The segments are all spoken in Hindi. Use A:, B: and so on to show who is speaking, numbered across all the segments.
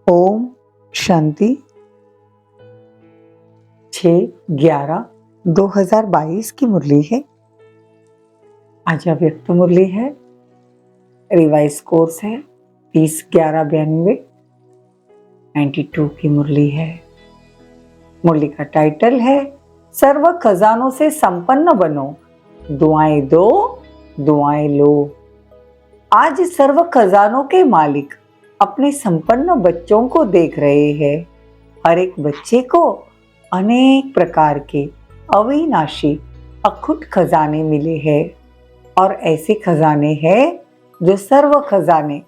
A: ओम शांति 6/11/2022 की मुरली है। आज अव्यक्त मुरली है, रिवाइज कोर्स है 30/11/92 92 की मुरली है। मुरली का टाइटल है सर्व खजानों से संपन्न बनो, दुआएं दो दुआएं लो। आज सर्व खजानों के मालिक अपने संपन्न बच्चों को देख रहे हैं। हर एक बच्चे को अनेक प्रकार के अविनाशी अखुट खजाने मिले हैं और ऐसे खजाने हैं जो सर्व खजाने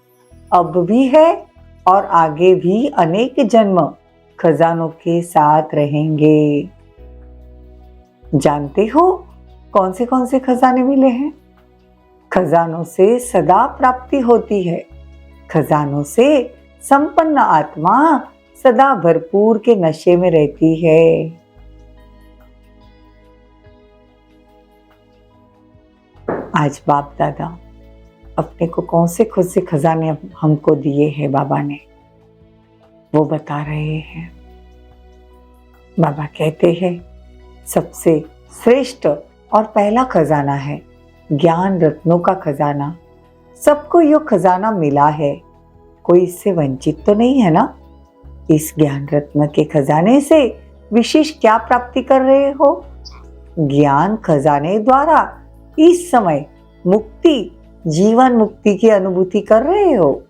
A: अब भी है और आगे भी अनेक जन्म खजानों के साथ रहेंगे। जानते हो कौन से खजाने मिले हैं? खजानों से सदा प्राप्ति होती है। खजानों से संपन्न आत्मा सदा भरपूर के नशे में रहती है। आज बाप दादा अपने को कौन से खुद से खजाने हमको दिए हैं बाबा ने, वो बता रहे हैं। बाबा कहते हैं सबसे श्रेष्ठ और पहला खजाना है ज्ञान रत्नों का खजाना। सबको यो खजाना मिला है, कोई इससे वंचित तो नहीं है ना। इस ज्ञान रत्न के खजाने से विशेष क्या प्राप्ति कर रहे हो? ज्ञान खजाने द्वारा इस समय मुक्ति, जीवन मुक्ति की अनुभूति कर रहे हो।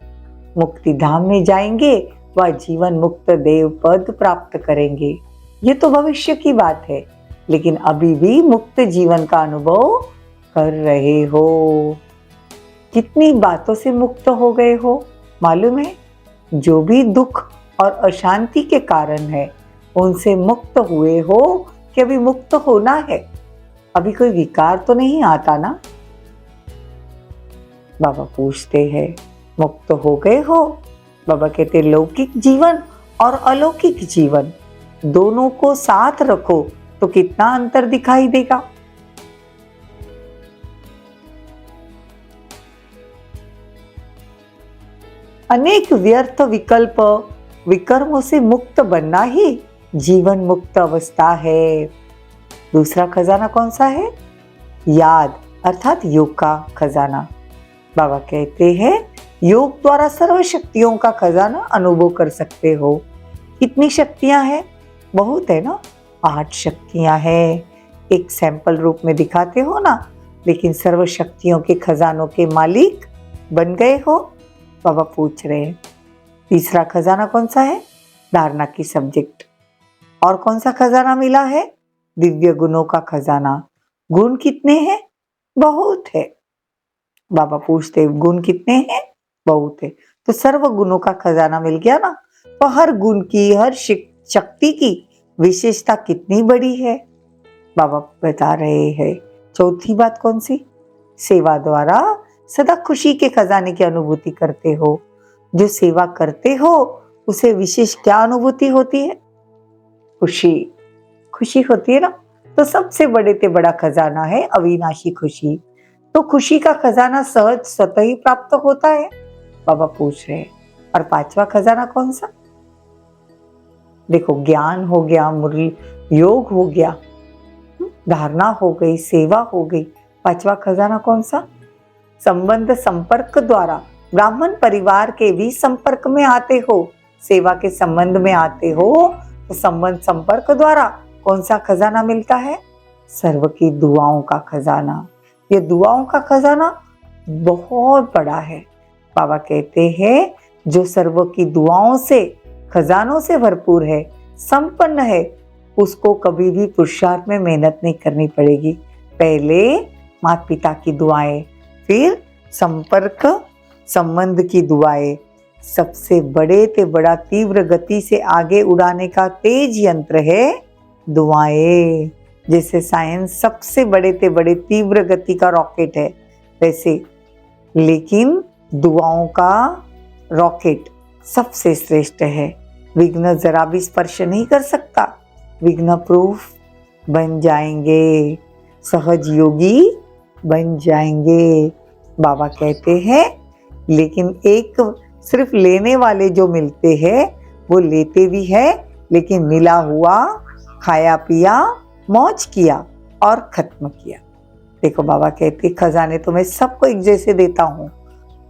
A: मुक्ति धाम में जाएंगे व जीवन मुक्त देव पद प्राप्त करेंगे। ये तो भविष्य की बात है, लेकिन अभी भी मुक्त जीवन का अनुभव कर रहे हो। कितनी बातों से मुक्त हो गए हो मालूम है? जो भी दुख और अशांति के कारण है उनसे मुक्त हुए हो कि अभी मुक्त होना है? अभी कोई विकार तो नहीं आता ना? बाबा पूछते हैं मुक्त हो गए हो? बाबा कहते लौकिक जीवन और अलौकिक जीवन दोनों को साथ रखो तो कितना अंतर दिखाई देगा। अनेक व्यर्थ विकल्प विकर्मों से मुक्त बनना ही जीवन मुक्त अवस्था है। दूसरा खजाना कौन सा है? याद अर्थात योग का खजाना। बाबा कहते हैं योग द्वारा सर्व शक्तियों का खजाना अनुभव कर सकते हो। कितनी शक्तियां हैं? बहुत है ना। 8 शक्तियां हैं। एक सैंपल रूप में दिखाते हो ना, लेकिन सर्व शक्तियों के खजानों के मालिक बन गए हो। बाबा पूछ रहे हैं तीसरा खजाना कौन सा है? धारणा की सब्जेक्ट। और कौन सा खजाना मिला है? दिव्य गुणों का खजाना। गुण कितने हैं? बहुत है। बाबा पूछते गुण कितने हैं? बहुत है। तो सर्व गुणों का खजाना मिल गया ना। तो हर गुण की, हर शक्ति की विशेषता कितनी बड़ी है बाबा बता रहे हैं। चौथी बात कौन सी? सेवा द्वारा सदा खुशी के खजाने की अनुभूति करते हो। जो सेवा करते हो उसे विशेष क्या अनुभूति होती है? खुशी। खुशी होती है ना। तो सबसे बड़े से बड़ा खजाना है अविनाशी खुशी। तो खुशी का खजाना सहज स्वतः ही प्राप्त होता है। बाबा पूछ रहे हैं और 5वां खजाना कौन सा? देखो ज्ञान हो गया, मुरली योग हो गया, धारणा हो गई, सेवा हो गई। 5वां खजाना कौन सा? संबंध संपर्क द्वारा ब्राह्मण परिवार के भी संपर्क में आते हो। सेवा के संबंध में आते हो तो संबंध संपर्क द्वारा कौन सा खजाना मिलता है? सर्व की दुआओं का खजाना। ये दुआओं का खजाना बहुत बड़ा है। बाबा कहते हैं जो सर्व की दुआओं से, खजानों से भरपूर है, संपन्न है, उसको कभी भी पुरुषार्थ में मेहनत नहीं करनी पड़ेगी। पहले माता पिता की दुआएं, फिर संपर्क संबंध की दुआएं। सबसे बड़े ते बड़ा तीव्र गति से आगे उड़ाने का तेज यंत्र है दुआएं। जैसे साइंस सबसे बड़े ते बड़े तीव्र गति का रॉकेट है वैसे, लेकिन दुआओं का रॉकेट सबसे श्रेष्ठ है। विघ्न जरा भी स्पर्श नहीं कर सकता। विघ्न प्रूफ बन जाएंगे, सहज योगी बन जाएंगे। बाबा कहते हैं लेकिन एक सिर्फ लेने वाले जो मिलते हैं वो लेते भी है, लेकिन मिला हुआ खाया पिया मौज किया और खत्म किया। देखो बाबा कहते खजाने तो मैं सबको एक जैसे देता हूँ,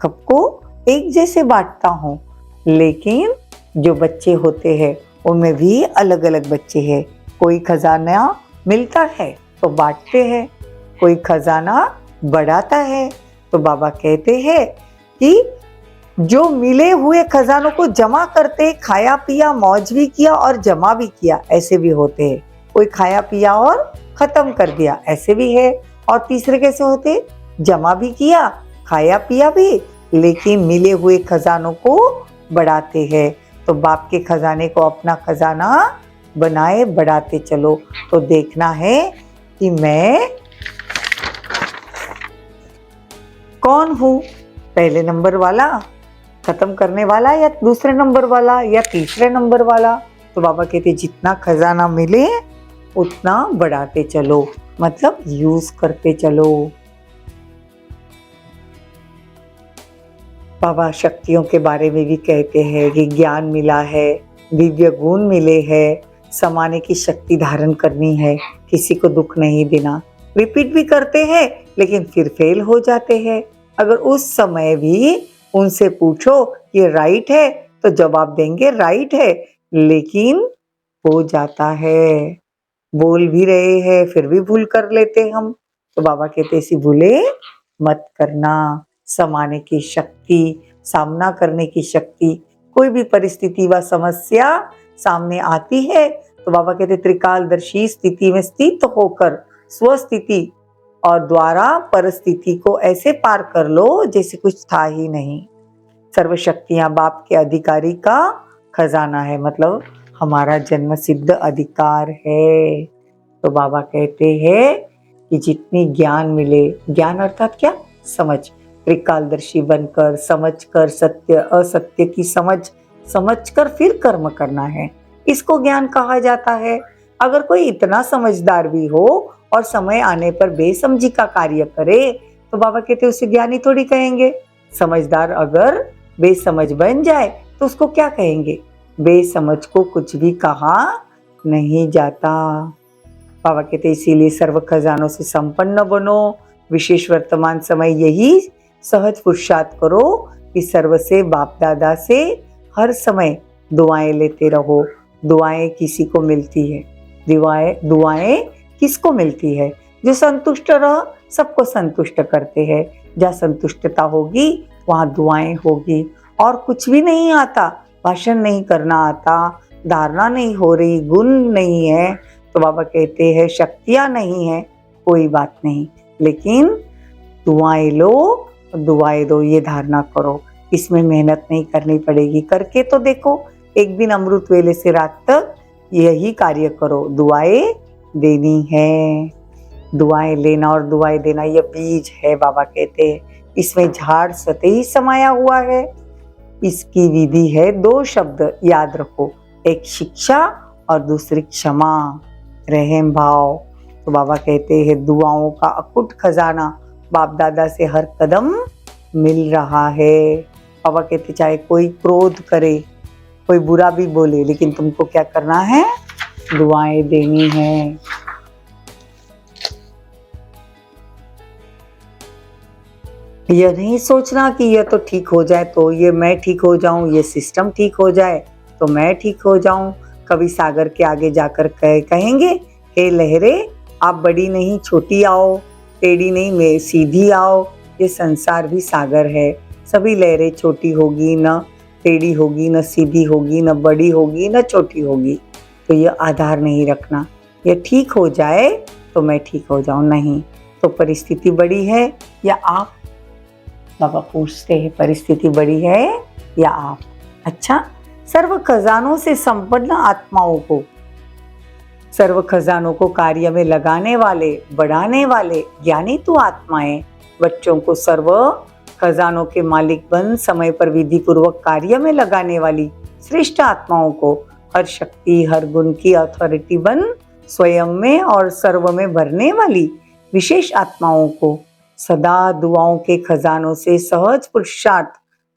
A: सबको एक जैसे बांटता हूँ, लेकिन जो बच्चे होते हैं उनमें भी अलग अलग बच्चे हैं। कोई खजाना मिलता है तो बांटते हैं, कोई खजाना बढ़ाता है। तो बाबा कहते हैं कि जो मिले हुए खजानों को जमा करते, खाया पिया मौज भी किया और जमा भी किया, ऐसे भी होते हैं। कोई खाया पिया और खत्म कर दिया, ऐसे भी है। और तीसरे कैसे होते, जमा भी किया खाया पिया भी, लेकिन मिले हुए खजानों को बढ़ाते हैं। तो बाप के खजाने को अपना खजाना बनाए, बढ़ाते चलो। तो देखना है कि मैं कौन हूँ, पहले नंबर वाला खत्म करने वाला या दूसरे नंबर वाला या तीसरे नंबर वाला। तो बाबा कहते जितना खजाना मिले उतना बढ़ाते चलो, मतलब यूज करते चलो। बाबा शक्तियों के बारे में भी कहते हैं कि ज्ञान मिला है, दिव्य गुण मिले हैं, समाने की शक्ति धारण करनी है, किसी को दुख नहीं देना। रिपीट भी करते हैं लेकिन फिर फेल हो जाते हैं। अगर उस समय भी उनसे पूछो कि राइट है तो जवाब देंगे राइट है, लेकिन हो जाता है, बोल भी रहे हैं फिर भी भूल कर लेते हम। तो बाबा कहते ऐसी भूले मत करना। समाने की शक्ति, सामना करने की शक्ति, कोई भी परिस्थिति व समस्या सामने आती है तो बाबा कहते त्रिकालदर्शी स्थिति में स्थित होकर स्वस्थिति और द्वारा परिस्थिति को ऐसे पार कर लो जैसे कुछ था ही नहीं। सर्व शक्तियां बाप के अधिकारी का खजाना है, मतलब हमारा जन्म सिद्ध अधिकार है। तो बाबा कहते हैं कि जितनी ज्ञान मिले, ज्ञान अर्थात क्या, समझ, त्रिकालदर्शी बनकर समझकर सत्य असत्य की समझकर फिर कर्म करना है, इसको ज्ञान कहा जाता है। अगर कोई इतना समझदार भी हो और समय आने पर बेसमझी का कार्य करे तो बाबा कहते उसे ज्ञानी थोड़ी कहेंगे। समझदार अगर बेसमझ बन जाए तो उसको क्या कहेंगे, बेसमझ को कुछ भी कहा नहीं जाता। बाबा कहते इसीलिए सर्व खजानों से संपन्न बनो। विशेष वर्तमान समय यही सहज पुरुषार्थ करो कि सर्व से बाप दादा से हर समय दुआएं लेते रहो। दुआएं किसी को मिलती है, दुआएं किसको मिलती है, जो संतुष्ट रह सबको संतुष्ट करते हैं। जहाँ संतुष्टता होगी वहाँ दुआएं होगी। और कुछ भी नहीं आता, भाषण नहीं करना आता, धारणा नहीं हो रही, गुण नहीं है, तो बाबा कहते हैं शक्तियाँ नहीं है, कोई बात नहीं, लेकिन दुआएं लो, दुआएं दो, ये धारणा करो। इसमें मेहनत नहीं करनी पड़ेगी, करके तो देखो। एक दिन अमृत वेले से रात तक यही कार्य करो, दुआएं देनी है। दुआएं लेना और दुआएं देना ये बीज है, बाबा कहते हैं इसमें झाड़ सते ही समाया हुआ है। इसकी विधि है, 2 शब्द याद रखो, एक शिक्षा और दूसरी क्षमा, रहम भाव। तो बाबा कहते हैं दुआओं का अकुट खजाना बाप दादा से हर कदम मिल रहा है। बाबा कहते चाहे कोई क्रोध करे, कोई बुरा भी बोले, लेकिन तुमको क्या करना है, दुआएं देनी है। यह नहीं सोचना कि यह तो ठीक हो जाए तो ये मैं ठीक हो जाऊं, ये सिस्टम ठीक हो जाए तो मैं ठीक हो जाऊं। कभी सागर के आगे जाकर कहेंगे हे लहरें आप बड़ी नहीं छोटी आओ, टेढ़ी नहीं मैं सीधी आओ। ये संसार भी सागर है, सभी लहरें छोटी होगी, न टेढ़ी होगी, न सीधी होगी, न बड़ी होगी, न छोटी होगी। तो ये आधार नहीं रखना, ये ठीक हो जाए तो मैं ठीक हो जाऊं, नहीं तो परिस्थिति बड़ी है या आप। बाबा पूछते हैं परिस्थिति बड़ी है या आप। अच्छा, सर्व खजानों से संपन्न आत्माओं को, सर्व खजानों को कार्य में लगाने वाले, बढ़ाने वाले ज्ञानी तो आत्माएं, बच्चों को सर्व खजानों के मालिक बन समय पर विधि पूर्वक कार्य में लगाने वाली श्रेष्ठ आत्माओं को हर शक्ति हर गुण की अथॉरिटी बन स्वयं में और सर्व में भरने वाली विशेष आत्माओं को सदा दुआओं के खजानों से सहज पुरुषार्थ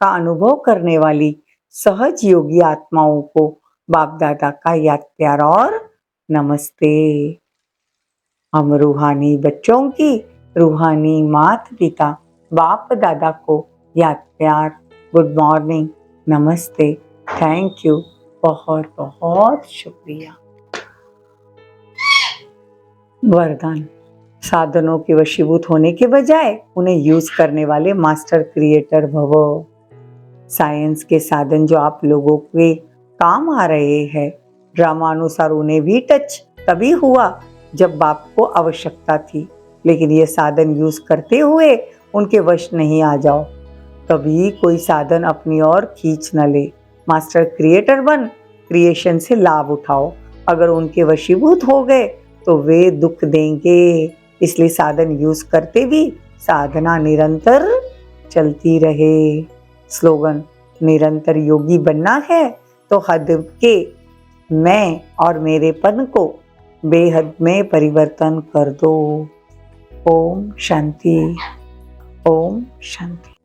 A: का अनुभव करने वाली सहज योगी आत्माओं को बाप दादा का याद प्यार और नमस्ते। हम रूहानी बच्चों की रूहानी माता पिता बाप दादा को याद प्यार गुड मॉर्निंग, नमस्ते, थैंक यू, बहुत बहुत शुक्रिया। वरदान, साधनों के वशीभूत होने के बजाय उन्हें यूज करने वाले मास्टर क्रिएटर भवो। साइंस के साधन जो आप लोगों के काम आ रहे हैं, ड्रामा अनुसार उन्हें भी टच तभी हुआ जब बाप को आवश्यकता थी, लेकिन ये साधन यूज करते हुए उनके वश नहीं आ जाओ, कभी कोई साधन अपनी ओर खींच न ले। मास्टर क्रिएटर बन क्रिएशन से लाभ उठाओ। अगर उनके वशीभूत हो गए तो वे दुख देंगे, इसलिए साधन यूज करते भी साधना निरंतर चलती रहे। स्लोगन, निरंतर योगी बनना है तो हद के मैं और मेरेपन को बेहद में परिवर्तन कर दो। ओम शांति, ओम शांति।